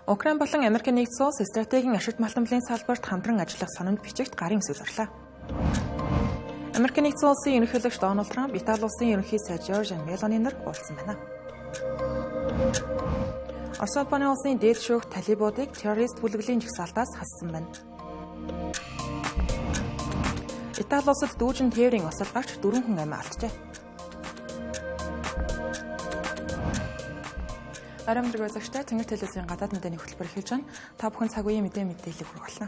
Украин болон Америкийн нэгдсэн улс стратегийн ашигт малтамлын салбарт хамтран ажиллах санамж бичигт гарын үсэг зарлаа. Америкийн нэгдсэн улсын ерөнхийлөгч Дональд Трамп Итали улсын ерөнхий сайд Жоржа Мелони нар уулзсан байна. Орос улбаны улсын дээд шүүгч талибуудыг террорист бүлэглэлийн жагсаалтаас хассан байна. Итали улсад дүүжин тээврийн осол гарч 4 хүн амиа алджээ. Арамдраг үзэгчтэй Тэнгэр телевизийн гадаад мэдээний хөтөлбөр эхэлж байна. Та бүхэн цаг үеийн мэдээллийг хүргэх болно.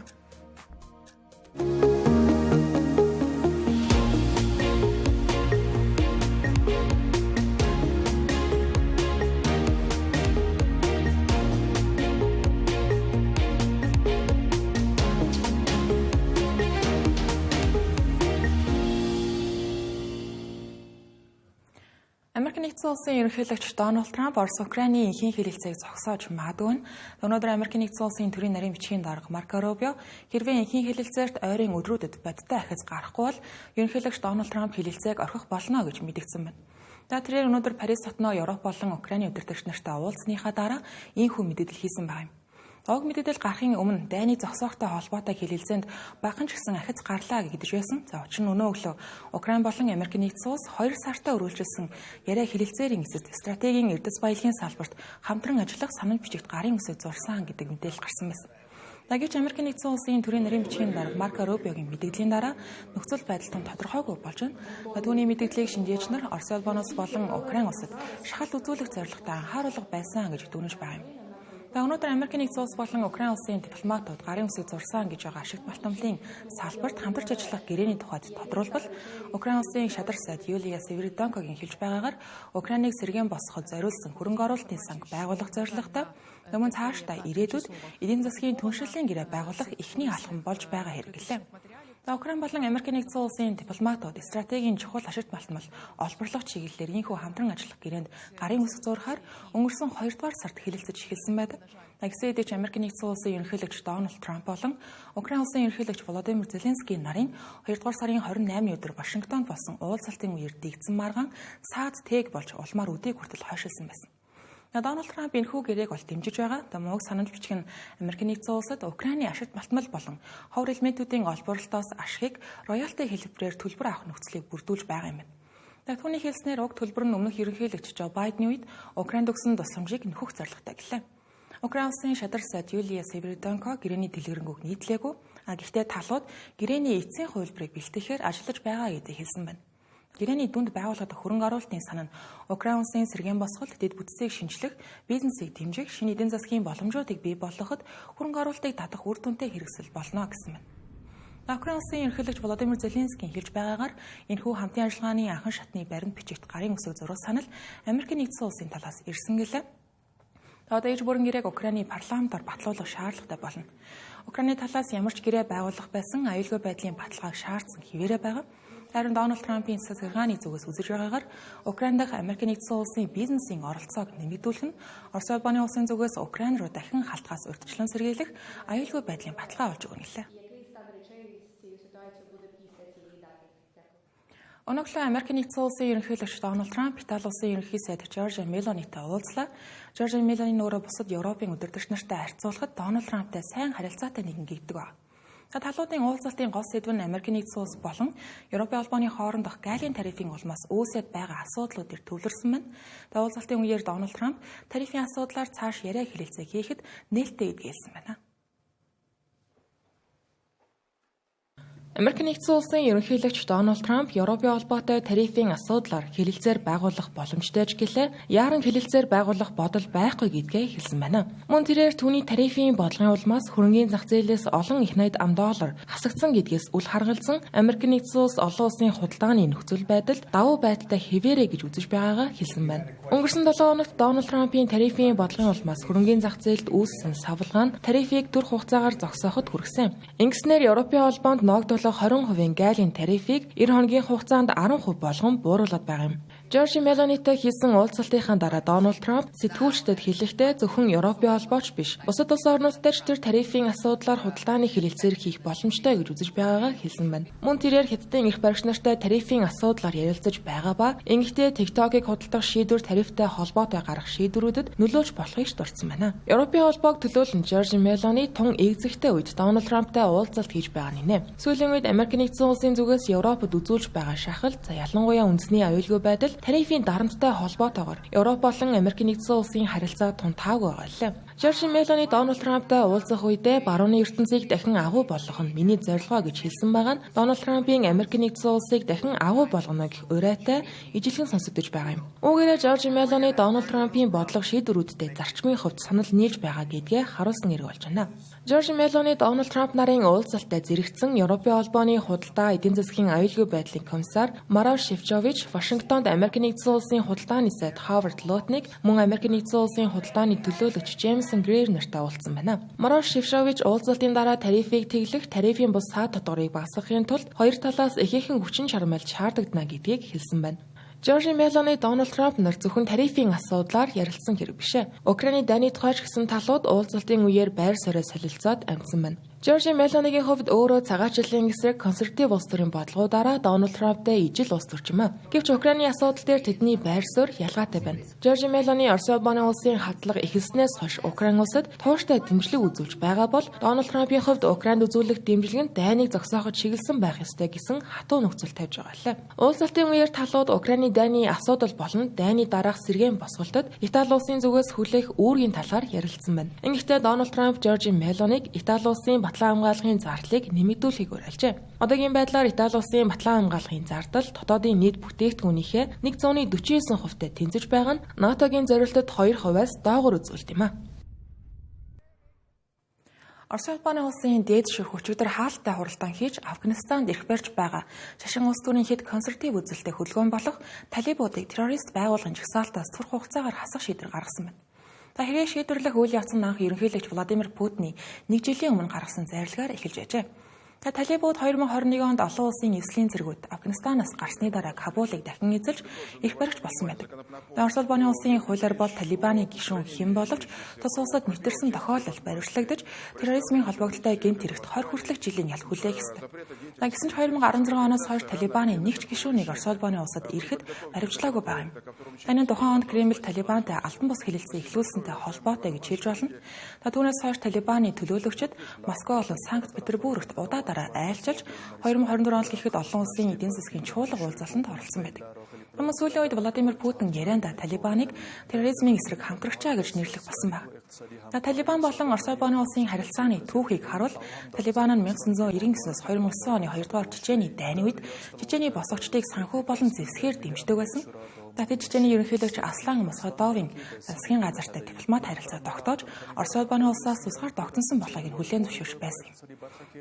Америкийн нэгдсэн улсын ерөнхийлөгч Дональд Трамп Орос Украины энхийн хэлэлцээг зогсоож магадгүй нь өнөөдөр Америкийн нэгдсэн улсын төрийн нарийн бичгийн дарга Марко Рубио хэрвээ энхийн хэлэлцээрт ойрын өдрүүдэд бодиттой ахиц гарахгүй бол ерөнхийлөгч Дональд Трамп хэлэлцээг орхих болно гэж мэдгдсэн байна. Тэрээр өнөөдөр Парис хотноо Европ болон Украины удирдагч нартай уулзсныхаа дараа ийхүү мэдээлэл хийсэн байна. Уг мэдээлэл гарахын өмнө дайны зогсоохтой холбоотой хэлэлцээнд багахан ч гэсэн ахиц гарлаа гэдэж байсан. Учир нь өнөө өглөө Украин болон Америкийн нэгдсэн улс 2 сартаа өргөлжилсэн яриа хэлэлцээрийн эцэст стратегийн эрдэс баялагын салбарт хамтран ажиллах санамж бичигт гарын үсэг зурсан гэдэг мэдээлэл гарсан байсан. Гэвч Америкийн нэгдсэн улсын төрийн нарийн бичгийн дарга Марко Рубиогийн мэдээллийн дараа нөхцөл байдал тун тодорхойгүй болж байна. Түүний мэдээллийг шинжээч нар Орос улбаноос болон Украин улсад шахалт үзүүлэх зорилготой анхааруулга байсан гэж дүгнэж байгаа юм. Өнөөдөр Америкийн нэгдсэн улс болон Украин улсын дипломатууд гарын үсэг зурсан гэж байгаа ашигт малтамлын салбарт хамтарч ажиллах гэрээний тухайд тодруулбал Украин улсын шадар сайд Юлия Севериденкогийн хэлж байгаагаар Украиныг сэргээн босгоход зориулсан хөрөнгө оруулалтын санг байгуулах зорилготой өмнө цаашдаа ирээдүйд эдийн засгийн түншлэлийн гэрээ байгуулах эхний алхам болж байгаа хэрэглээ. Украин болон Америкийн нэгдсэн улсын дипломатууд стратегийн чухал ашигт малтмал олборлох чиглэлээр ийхүү хамтран ажиллах гэрээнд гарын үсэг зурхаар өнгөрсөн 2 дугаар сард хэлэлцэж эхэлсэн байдаг. Гэсэн хэдий ч Америкийн нэгдсэн улсын ерөнхийлөгч Дональд Трамп болон Украин улсын ерөнхийлөгч Володимир Зеленский нарын 2 дугаар сарын 28-ны өдөр Вашингтонд болсон уулзалтын үеэр дэгдсэн маргаан саад тэг болж улмаар өдийг хүртэл хойшилсан байсан. Дональд Трамп энэхүү гэрээг бол дэмжиж байгаа. Мууг санамж бичих нь Америкийн нэгдсэн улсад Украины ашигт малтмал болон ховор элементүүдийн олборлолтоос ашигыг роялти хэлбэрээр төлбөр авах нөхцөлийг бүрдүүлж байгаа юм байна. Түүний хэлснээр уг төлбөр нь өмнөх ерөнхийлөгч Жо Байдены үед Украинд өгсөн тусламжийг нөхөх зорилготой гэлээ. Украин улсын шадар сайд Юлия Севериденко гэрээний дэлгэрэнгүй нийтлээгүй. Гэхдээ талууд гэрээний эцсийн хувилбарыг бэлтгэхээр ажиллаж байгаа гэдгийг хэлсэн байна. Гэрээний дүнд байгууллагад хөрөнгө оруулалтын санаа нь Украин улсын сэргээн босголт, дэд бүтцийг шинжлэх, бизнесийг дэмжих, шинэ эдийн засгийн боломжуудыг бий болгоход хөрөнгө оруулалтыг татах үр дүнтэй хэрэгсэл болно гэсэн байна. Украин улсын ерөнхийлөгч Володимир Зеленский хэлж байгаагаар энэхүү хамтын ажиллагааны анхан шатны баримт бичигт гарын үсэг зурах санал Америкийн нэгдсэн улсын талаас ирсэн гэлээ. Ээж бүрэн гэрээг Украины парламентоор батлуулах шаардлагатай болно. Украины талаас ямар ч гэрээ байгуулах байсан аюулгүй байдлын баталгааг шаардсан хിവэрэ байгаа. Харин Дональд Трампын засаглааны зүгээс үзэж байгаагаар Украин дахь Америкийн нэгдсэн улсын бизнесийн оролцоог нэмэгдүүлэх нь Орос улбаны улсын зүгээс Украин руу дахин халтгаас урьдчилан сэргийлэх аюулгүй байдлын баталгаа болж өгнө гэлээ. Өнөөдөр Америкийн нэгдсэн улсын ерөнхийлөгч Дональд Трамп Итали улсын ерөнхий сайд Жоржа Мелонитай уулзлаа. Жоржа Мелони өөрөө бусад Европын удирдагч нартай харьцуулахад Дональд Трамптай сайн харилцаатай нэгэн гэдэг байна. Талуудын уулзалтын гол сэдв нь Америкийн нэгдсэн улс болон Европын холбооны хоорондох гаалийн тарифын улмаас үүсээд байгаа асуудлуудыг төвлөрсөн байна. Уулзалтын үеэр Дональд Трамп тарифын асуудлаар цааш яриа хэлэлцээ хийхэд нээлттэй идгэлсэн байна. Америкийн нэгдсэн улсын ерөнхийлөгч Дональд Трамп Европын холбоотой тарифын асуудлаар хэлэлцээр байгуулах боломжтой ч гэлээ яаран хэлэлцээр байгуулах бодол байхгүй гэдгээ хэлсэн байна. Мөн тэрээр түүний тарифын бодлогын улмаас хөрөнгийн зах зээлээс олон их найд ам доллар хасагдсан гэдгээс үл харгалзан Америкийн нэгдсэн улс олон улсын худалдааны нөхцөл байдалд давуу байдалтай хэвээрэ гэж үзэж байгаагаа хэлсэн байна. Өнгөрсөн 7 хоногт Дональд Трампын тарифын бодлогын улмаас хөрөнгийн зах зээлд үүссэн савлгаа нь тарифыг түр хугацаагаар зогсооход хүргэсэн. Ингэснээр Европын холбоонд ногдуулах 20% гаалийн тарифыг 90 хоногийн хугацаанд 10% болгон бууруулад байгаа юм. Жоржи Мелонитэй хийсэн уулзалтынхаа дараа Дональд Трамп сэтгүүлчдэд хэлэхдээ зөвхөн Европын холбооч биш, бусад улс орнуудтай ч тэр тарифын асуудлаар худалдааны хэлэлцээр хийх боломжтой гэж үзэж байгаагаа хэлсэн байна. Мөн тэрээр Хятадын эрх баригч нартай тарифын асуудлаар ярилцаж байгаа ба ингэхдээ TikTok-ыг худалдах шийдвэр тарифтай холбоотой гаргах шийдвэрүүдэд нөлөөлж болохыг дурдсан байна. Европын холбоог төлөөлөн Жоржи Мелони тун эгзэгтэй үед Дональд Трамптай уулзалт хийж байгаа нэ. Сүүлийн үед Америк нэгдсэн улсын зүгээс Европод үзүүлж байгаа шахалт, ялангуяа үндэсний аюулгүй байдал тарифын дарамттай холбоотойгоор Европ болон Америк нэгдсэн улсын харилцаа тун таагүй байгаа лээ. Жоржи Мелони Дональд Трамптай уулзах үедээ барууны ертөнцийг дахин агуу болгох нь миний зорилгоо гэж хэлсэн байгаа нь Дональд Трампын Америк нэгдсэн улсыг дахин агуу болгоно гэх урайтай ижилхэн сонсогдож байгаа юм. Үүгээрээ Жоржи Мелони Дональд Трампын бодлого шийдвэрүүдтэй зарчмын хувьд санал нийлж байгаа гэдгээ харуулсан хэрэг болж байна. Жоржи Мелони Дональд Трамп нарын уулзалтад зэрэгцсэн Европын холбооны худалдаа эдийн засгийн аюулгүй байдлын комиссар Марош Шефчович, Вашингтонд Америк нэгдсэн улсын худалдааны сайд Ховард Лотник, мөн Америк нэгдсэн улсын худалдааны төлөөлөгч Джеймсон Грейр нартай уулзсан байна. Марош Шефчович уулзалтын дараа тарифыг тэглэх, тарифын бус саад тодорхойг багасгахын тулд хоёр талаас ихээхэн хүчин чармайлт шаардагдана гэдгийг хэлсэн байна. Жоржи Мелони Дональд Трамп нар зөвхөн тарифын асуудлаар ярилцсан хэрэг биш ээ. Украины дайны тухайч гэсэн талууд уулзалтын үеэр байр суурь солилцоод амьдсан байна. Жоржи Мелонигийн хувьд өөрөө цагаачлалын эсрэг консерватив улс төрийн бодлогуудаараа Дональд Трамптай ижил улс төрч юм а. Гэвч Украины асуудал дээр тэдний байр суурь ялгаатай байна. Жоржи Мелони Орос улбаны улсын хадлага эхэлснээс хойш Украин улсад тууштай дэмжлэг үзүүлж байгаа бол Дональд Трампын хувьд Украинд үзүүлэх дэмжлэг нь дайныг зогсооход чиглэсэн байх ёстой гэсэн хатуу нөхцөл тавьж байгаа лээ. Уулзалтын үеэр талууд Украины дайны асуудал болон дайны дараах сэргээн босголтод Итали улсын зүгээс хүлээх үүргийн талаар ярилцсан байна. Ингэхдээ Дональд Трамп Жоржи Мелониг Итали улсын батлан хамгааллын зардлыг нэмэгдүүлэхийг уриалжээ. Одоогийн байдлаар Итали улсын батлан хамгааллын зардал дотоодын нийт бүтээгдэхүүнийхээ 149%-тай тэнцэж байгаа нь НАТОгийн зорилтод 2%-аас доогуур үзүүлэлт юм а. Орос улбаны улсын дээд шүүх өчигдөр хаалттай хуралдаан хийж Афганистанд эрх барьж байгаа шашин улс төрийн хэд консерватив үзэлтэй хөдөлгөөн болох талибуудыг террорист байгууллагын жагсаалтаас турх хугацаагаар хасах шийдвэр гаргасан байна. Та хэрэг шийдвэрлэх үйл явц нь анх ерөнхийлөгч Владимир Путиний 1 жилийн өмнө гаргасан зайрлагаар эхэлж байжээ. Талибууд 2021 онд олон улсын эслийн зэргүүд Афганистанаас гарсны дараа Кабулыг дахин эзэлж эрх баригч болсон байдаг. Орос улбаны улсын хуулиар бол Талибаны гишүүн хэн боловч тус улсад нэвтэрсэн тохиолдол баривчлагдаж терроризмын холбогдлолтой гэмт хэрэгт 20 хүртэлх жилийн ял хүлээх ёстой. Гэсэн ч 2016 оноос хойш Талибаны нэгч гишүүнийг Орос улбаны улсад ирэхэд баривчлаагүй байгаа юм. Таны тухайн онд Кремль Талибантай алтан бус хэлэлцээ эхлүүлсэнтэй холбоотой гэж хэлж болно. Түүнээс хойш Талибаны төлөөлөгчид Москва болон Санкт-Петербургт удаа айлчилж 2024 онд гэхэд олон улсын эдийн засгийн чуулга уулзалтанд оролцсон байдаг. Хүмүүс сүүлийн үед Владимир Путин ярианда Талибаныг терроризмын эсрэг хамтрагчаа гэж нэрлэх болсон байна. Талибан болон Орос улбаны улсын харилцааны түүхийг харуул Талибан нь 1999-с 2009 оны 2 дугаар Чечений дайны үед Чечений босгочдыг санхүү болон зэвсгээр дэмждэг байсан. Чечений ерөнхийлөгч Аслан Масхадовын засгийн газартай дипломат харилцаа тогтоож Орос улбаны улсаас тусгаар тогтносон болохыг хүлээн зөвшөөрч байсан юм.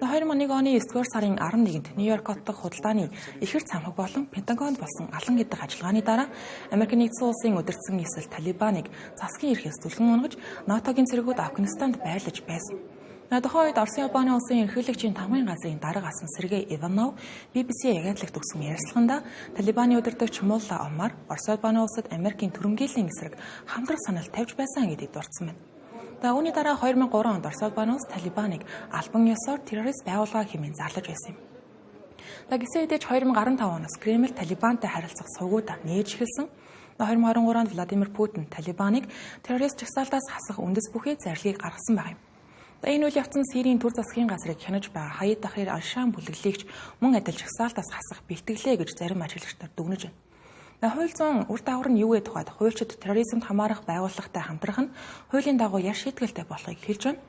2001 оны 9-р сарын 11-нд Нью-Йорк хотод худалдааны ихэр цамхаг болон Пентагонд болсон алан гэдэг ажиллагааны дараа Америк нэгдсэн улсын удирдсан эсэл Талибаныг засгийн эрхээс түлхэн унгаж НАТОгийн цэргүүд Афганистанд байрлаж байсан. Тухайн үед Орос улбаны улсын ерөнхийлөгчийн тамгын газрын дарга асан Сергей Иванов BBC агентлагт өгсөн ярилцлаганда Талибаны удирдагч Мулла Омар Орос улбаны улсад Америкийн түрэмгийллийн эсрэг хамтрах санал тавьж байсан гэдгийг дурдсан байна. Үүний дараа 2003 онд Орос улбаны улс Талибаныг албан ёсоор террорист байгууллага хэмээн зарлаж байсан юм. Гэсэн хэдий 2015 оноос Кремль Талибантай харилцах сувгуудаа нээж эхэлсэн. 2023 онд Владимир Путин Талибаныг террорист жагсаалтаас хасах үндэс бүхий зарлигийг гаргасан байна. Энэ үйл явц нь Сирийн төр засгийн газрыг хянаж байгаа Хаяд Тахрир Аль-Шам бүлэглэлийг мөн адил жагсаалтаас хасах бэлтгэлээ гэж зарим ажиглагч нар дүгнэж байна. Хууль зүйн үр дагавар нь юу вэ тухайд хуульчид терроризмд хамаарах байгууллагатай хамтрах нь хуулийн дагуу яр шийтгэлтэй болохыг хэлж байна.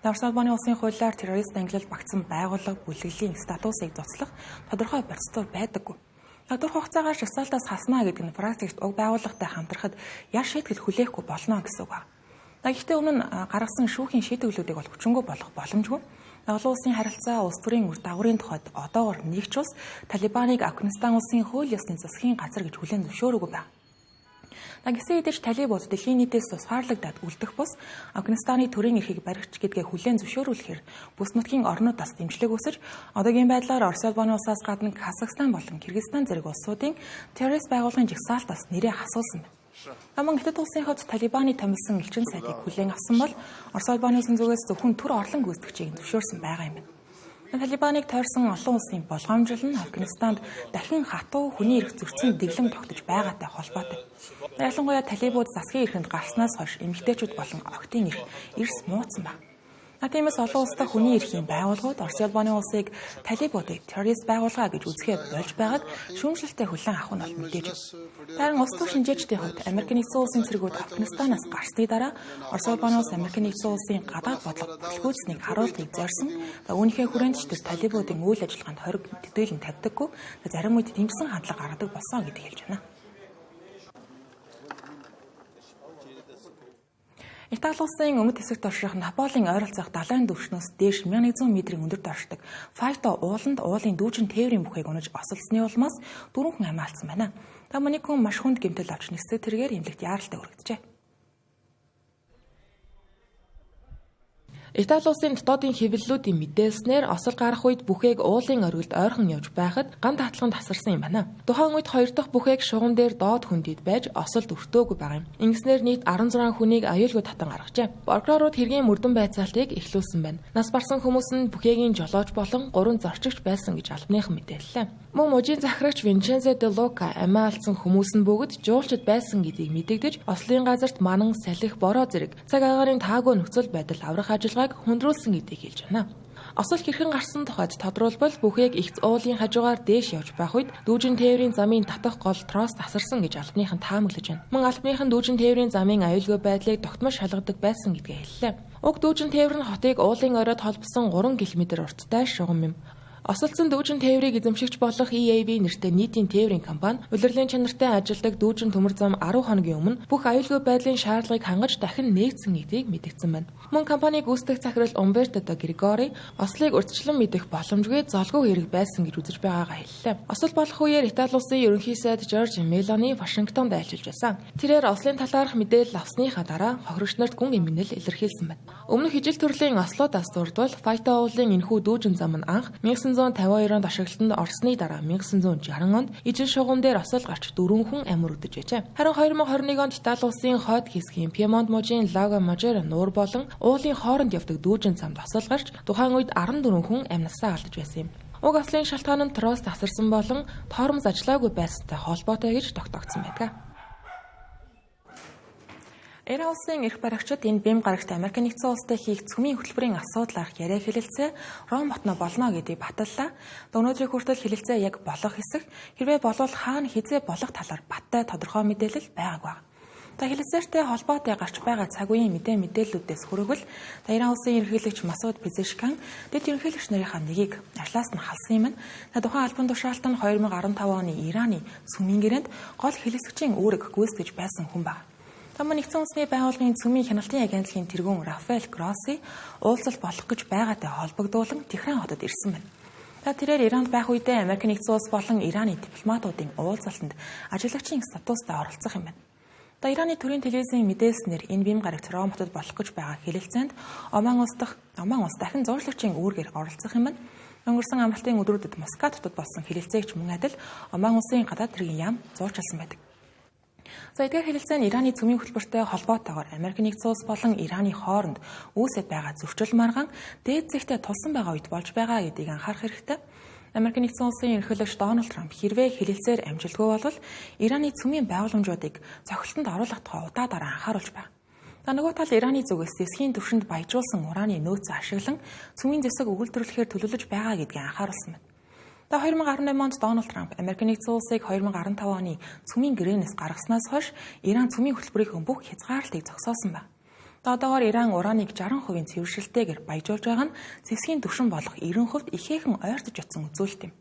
Орос улбаны улсын хуулиар террорист ангилал багтсан байгууллага бүлэглэлийн статусыг цуцлах тодорхой процедур байдаггүй. Тодорхой хугацаагаар жагсаалтаас хаснаа гэдэг нь практикт уг байгууллагатай хамтрахад яр шийтгэл хүлээхгүй болно гэсэн үг байна. Гэхдээ өмнө гаргасан шүүхийн шийдвэрлүүдийг бол хүчингүй болох боломжгүй. Олон улсын харилцаа улс төрийн үр дагаврын тухайд одоогоор нэгч улс Талибаныг Афганистан улсын хууль ёсны засгийн газар гэж хүлээн зөвшөөрөөгүй байна. Гэсэн хэдиж талибууд дэлхийн нийтээс тусгаарлагдаад үлдэх бус Афганистаны төрийн эрхийг баригч гэдгээ хүлээн зөвшөөрүүлэхээр бүс нутгийн орнуудаас дэмжлэг өсөж одоогийн байдлаар Орос улбаны улсаас гадна Казахстан болон Кыргызстан зэрэг улсуудын террорист байгууллагын жагсаалтаас нэрээ хасуулсан байна. Наман Хятад улсын хувьд Талибаны томилсон элчин сайдыг хүлээн авсан бол Орос улбаны улсын зүгээс зөвхөн төр орлон гүйцэтгэгчийг зөвшөөрсөн байгаа юм байна. Талибаныг тойрсон олон улсын болгоомжил нь Афганистанд дахин хатуу хүний эрх зөрчсөн дэглэм тогтож байгаатай холбоотой. Ялангуяа талибууд засгийн эрхэнд гарснаас хойш эмэгтэйчүүд болон охидын эрх эрс мууцсан байна. Тиймээс олон улстай хүний эрхийн байгууллагууд Орос улбаны улсыг талибуудыг террорист байгууллага гэж үзэхээ болж байгааг шүүмжлэлтэй хүлээн авах нь бол мэдээж. Харин улс төр шинжээчдийн хувьд Америкийн нэгдсэн улсын цэргүүд Афганистанаас гарсны дараа Орос улбаны улс Америкийн нэгдсэн улсын гадаад бодлого бүтлгүүцнийг харуултыг зорьсон. Үүнийхээ хүрээнд ч тэр талибуудын үйл ажиллагаанд хориг төдийлөн тавьдаггүй, зарим үед дэмжсэн хандлага гаргадаг болсон гэдгийг хэлж байна. Итали улсын өмнөд хэсэгт орших Наполийн ойролцоох далайн түвшнөөс дээш 1100 метрийн өндөрт оршдог Файто ууланд уулын дүүжин тээврийн бүхээг унаж осолсны улмаас 4 хүн амиа алдсан байна. Мөн хүн маш хүнд гэмтэл авч нисдэг тэргээр эмнэлэгт яаралтай өргөджээ. Итали улсын дотоодын хэвлэлүүдийн мэдээлснээр осол гарах үед бүхээг уулын оргилд ойрхон явж байхад ган татлаханд тасарсан юм байна. Тухайн үед хоёр дахь бүхээг шугам дээр доод хөндөд байж осолд өртөөгүй байгаа юм. Ингэснээр нийт 16 хүнийг аюулгүй татан гаргажээ. Прокурорууд хэргийн мөрдөн байцаалтыг эхлүүлсэн байна. Нас барсан хүмүүс нь бүхээгийн жолооч болон 3 зорчигч байсан гэж албаныхан мэдээллээ. Мөн мужийн захирагч Винченцо де Лука амиа алдсан хүмүүс нь бүгд жуулчд байсан гэдгийг мэдэгдэж ослын газарт манан, салхи, бороо зэрэг цаг агаарын таагүй нөхцөл байдал аврах ажиллагааг хүндрүүлсэн гэдгийг хэлж байна. Осол хэрхэн гарсан тухайд тодруулбал бүхээг ихц уулын хажуугаар дээш явж байх үед дүүжин тээврийн замын татах гол трос тасарсан гэж албаныхан таамаглаж байна. Мөн албаныхан дүүжин тээврийн замын аюулгүй байдлыг тогтмол шалгадаг байсан гэдгээ хэллээ. Уг дүүжин тээвэр нь хотыг уулын оройд холбосон 3 км урттай шугам юм. Осолцсон дүүжин тээврийг эзэмшигч болох EAV нэртэй нийтийн тээврийн компани улирлын чанартай ажилдаг дүүжин төмөр зам 10 хоногийн өмнө бүх аюулгүй байдлын шаардлагыг хангаж дахин нээгдсэн гэдгийг мэдгдсэн байна. Мөн компани гүйцэтгэх захирал Умберто де Григори ослыг урьдчилан мэдэх боломжгүй золгүй хэрэг байсан гэж үзэж байгаагаа хэллээ. Осол болох үеэр Итали улсын ерөнхий сайд Жорж Мелони Вашингтонд айлчилж байсан. Тэрээр ослын талаарх мэдээлэл авсныхаа дараа хохирогч нарт гүн эмгэнэл илэрхийлсэн байна. Өмнөх ижил төрлийн ослоодаас дурдвал Файто уулын энэхүү дүүжин зам нь анх 1952 онд ашиглалтанд орсны дараа 1960 онд ижил шугам дээр осол гарч 4 хүн амьд өргөдөж байжээ. Харин 2021 онд Итали улсын хойд хэсгийн Пьемонт мужийн Лаго Мажеро нуур болон уулын хооронд явдаг дүүжин замд осол гарч тухайн үед 14 хүн амьнасаа алдаж байсан юм. Уг ослын шалтгаан нь трос тасарсан болон тоормс ажиллаагүй байсантай холбоотой гэж тогтоогдсон байдаг. Иран улсын эрх баригчид энэ бэм гарагт Америкийн нэгдсэн улстай хийх цөмийн хөтөлбөрийн асуудлаар яриа хэлэлцээ Ром хотно болно гэдгийг баталлаа. Өнөөдрийн хүртэл хэлэлцээ яг болох хэсэг хэрвээ болвол хаана хизээ болох талаар баттай тодорхой мэдээлэл байгаагүй. Хэлэлцээртэй холбоотой гарч байгаа цаг үеийн мэдээллүүдээс хүргэл Иран улсын ерөнхийлөгч Масуд Пезешкан дэд ерөнхийлөгч нарынхаа нэгийг арилаас нь халсан юм. Тухайн албан тушаалт нь 2015 оны Ираны цөмийн гэрээнд гол хэлэлцэгчийн үүрэг гүйцэтгэж байсан хүн байна. Мөн нэгдсэн улсны байгууллагын цөмийн хяналтын агентлагийн тэргүүн Рафаэль Гросси уулзалт болох гэж байгаатай холбогдуулан Техран хотод ирсэн байна. Тэрээр Иранд байх үедээ Америкийн нэгдсэн улс болон Ираны дипломатуудын уулзалтанд ажиллагчийн статустай оролцох юм байна. Ираны төрийн телевизийн мэдээлснээр энэ бэм гарагт Ром хотод болох гэж байгаа хэлэлцээнд Оман улс дахин зуршлагчийн үүргээр оролцох юм байна. Өнгөрсөн амралтын өдрүүдэд Маскат хотод болсон хэлэлцээгч мөн адил Оман улсын гадаад хэргийн яам зуурчилсан байдаг. Эдгээр хэлэлцээ нь Ираны цөмийн хөтөлбөртэй холбоотойгоор Америкийн нэгдсэн улс болон Ираны хооронд үүсэж байгаа зөрчил маргаан дээд зэгтээ тулсан байгаа үед болж байгаа гэдгийг анхаарах хэрэгтэй. Америкийн нэгдсэн улсын ерөнхийлөгч Дональд Трамп хэрвээ хэлэлцээр амжилтгүй болвол Ираны цөмийн байгууламжуудыг цохилтонд оруулах тухай удаадараа анхааруулж байна. Нөгөө тал Ираны зүгээс засгийн түвшинд баяжуулсан ураны нөөцөө ашиглан цөмийн зэвсэг өгүүлбэрлэхээр төлөвлөж байгаа гэдгийг анхааруулсан байна. 2018 онд Дональд Трамп Америкийн нэгдсэн улсыг 2015 оны цөмийн гэрээнээс гаргаснаас хойш Иран цөмийн хөтөлбөрийн бүх хязгаарлалтыг зогсоосон байна. Одоогоор Иран ураныг 60% цэвэршилтэйгээр баяжуулж байгаа нь зэвсгийн түвшин болох 90% ихээхэн ойртож очсон үзүүлэлт юм.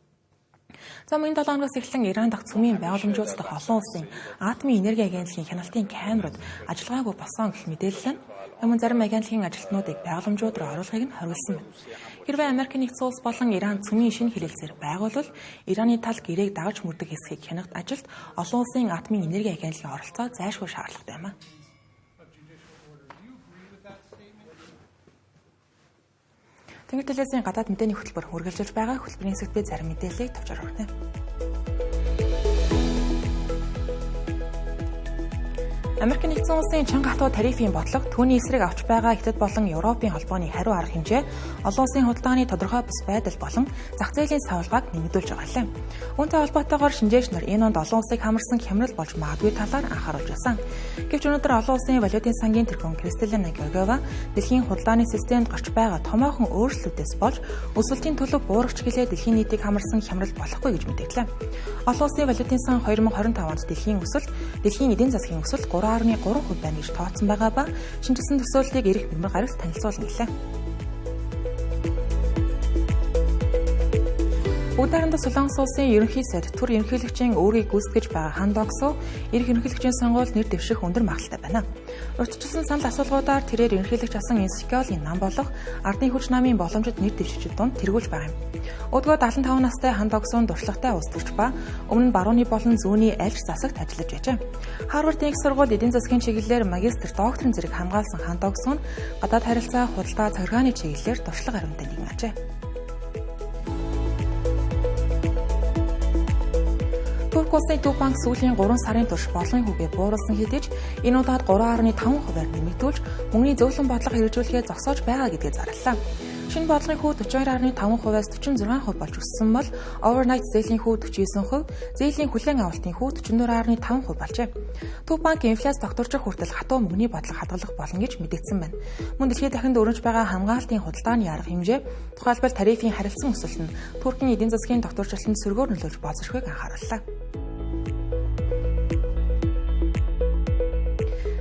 Энэ 7 оноос эхлэн Иран дахь цөмийн байгууламжууд дахь олон улсын атомын энерги агентлагийн хяналтын камерууд ажиллагаагүй болсон гэх мэдээлэл нь Мөн зарим агентлагийн ажилтнуудыг байгууламжууд руу оруулахыг нь хориглосон байна. Хэрвээ Америкийн нэгдсэн улс болон Иран цөмийн шинэ хэлэлцээр байгуулвал Ираны тал гэрээг дагаж мөрдөг хэсгийг хянахт ажилд олон улсын атомын энерги агентлагийн оролцоо зайлшгүй шаардлагатай юм. Тэнгэр телевизийн гадаад мэдээний хөтөлбөр үргэлжилж байгаа. Хөтөлбөрийн хэсэгт би зарим мэдээллийг товчоор хүргэнэ. Америкийн нэгдсэн улсын чанга хатуу тарифын бодлого түүний эсрэг авч байгаа Хятад болон Европын холбооны хариу арга хэмжээ олон улсын худалдааны тодорхой бус байдал болон зах зээлийн савлгааг нэмэгдүүлж байгаа юм. Үүнтэй холбоотойгоор шинжээч нар энэ онд олон улсыг хамарсан хямрал болж магадгүй талаар анхааруулж байсан. Гэвч өнөөдөр олон улсын валютын сангийн тэргүүн Кристалина Георгиева дэлхийн худалдааны системд гарч байгаа томоохон өөрчлөлтөөс болж өсөлтийн төлөв буурагч гэлээ дэлхийн нийтийг хамарсан хямрал болохгүй гэж мэдээлээ. Олон улсын валютын сан 2025 онд дэлхийн эдийн засгийн өсөлт 3.3% байна гэж тооцсон байгаа ба шинжилсэн төсөөллийг эрэх бэмэр гарагт танилцуулна гэлээ. Бүгд найрамдах Солонгос улсын ерөнхий сайд түр ерөнхийлөгчийн өөрийг гүйцэтгэж байгаа Хан Доксо эрх ерөнхийлөгчийн сонгуульд нэр дэвших өндөр магадлалтай байна. Урьдчилсан санал асуулгуудаар тэрээр ерөнхийлөгч асан Инсекёлийн нам болох ардын хүч намын боломжит нэр дэвшигчид дунд тэргүүлж байгаа юм. Өдгөө 75 настай Хан Доксон дуршлагатай улс төрч ба өмнө нь барууны болон зүүнний альж засагт ажиллаж байжээ. Харвардын их сургууль эдийн засгийн чиглэлээр магистр докторийн зэрэг хамгаалсан Хан Доксон гадаад харилцаа, худалдаа, захиргааны чиглэлээр дуршлаг аримтай нэгэн ажээ. Турк улсын төв банк сүүлийн 3 сарын турш борлогын хүүгээ бууруулсан хэдий ч энэ удаад 3.5%-аар нэмэгдүүлж мөнгөний зөөлөн бодлого хэрэгжүүлэхээ зогсоож байгаа гэдгээ зарлалаа. Шинэ бодлогын хүү 42.5%-аас 46% болж өссөн бол overnight зээлийн хүү 49%, зээлийн хүлээн авалтын хүү 44.5% болжээ. Төв банк инфляц тогтворчих хүртэл хатуу мөнгөний бодлого хадгалах болно гэж мэдэгдсэн байна. Мөн дэлхийд дахинд өрнөж байгаа хамгаалтын худалдааны арга хэмжээ, тухайлбал тарифын харилцан өсөлт нь Туркийн эдийн засгийн тогтворчлолтод сөргөөр нөлөөлж болзошгүйг анхаарууллаа.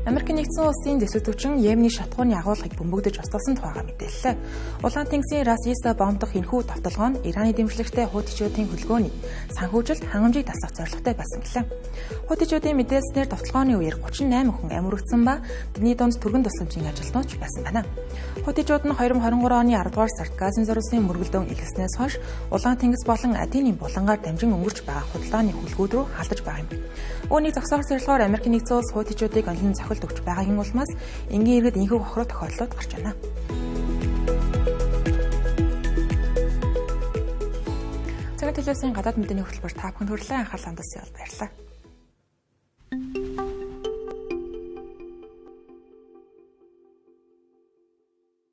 Америкийн нэгдсэн улсын дэвсгэр түвшин Йемений шатгууны агуулгыг бөмбөгдөж устгасан тухайга мэдээллээ. Улаан тэнгисийн Рас Иса бомб дахь энэхүү давталгаа нь Ираны дэмжлэгтэй Хутичуудын хөлгөөний санхүүжилт хангамжийг дасгах зорилготой байсан гэлээ. Хутичуудын мэдээлснээр давталгааны үеэр 38 хүн амьд ба тэдний дунд түргэн тусламжийн ажилтнууд байсан байна. Хутичууд нь 2023 оны 10 дугаар сард газын зориулсан мөргөлдөөн илгэснээс хойш Улаан тэнгис болон Аденийн булангаар дамжин өнгөрч байгаа худалдааны хөлгүүд рүү халдаж байгаа юм. Үүнийг зогсоох зорилгоор Америкийн нэгдсэн улс Хутичуудыг онлын зохиолд өгч байгаагийн улмаас энгийн иргэд энэхүү хохроо тохиолдлууд гарч байна. Цэвэр телевизийн гадаад мэдээний хөтөлбөр та бүхэнд хүрэлээ. Анхаарлаа хандсан баярлалаа.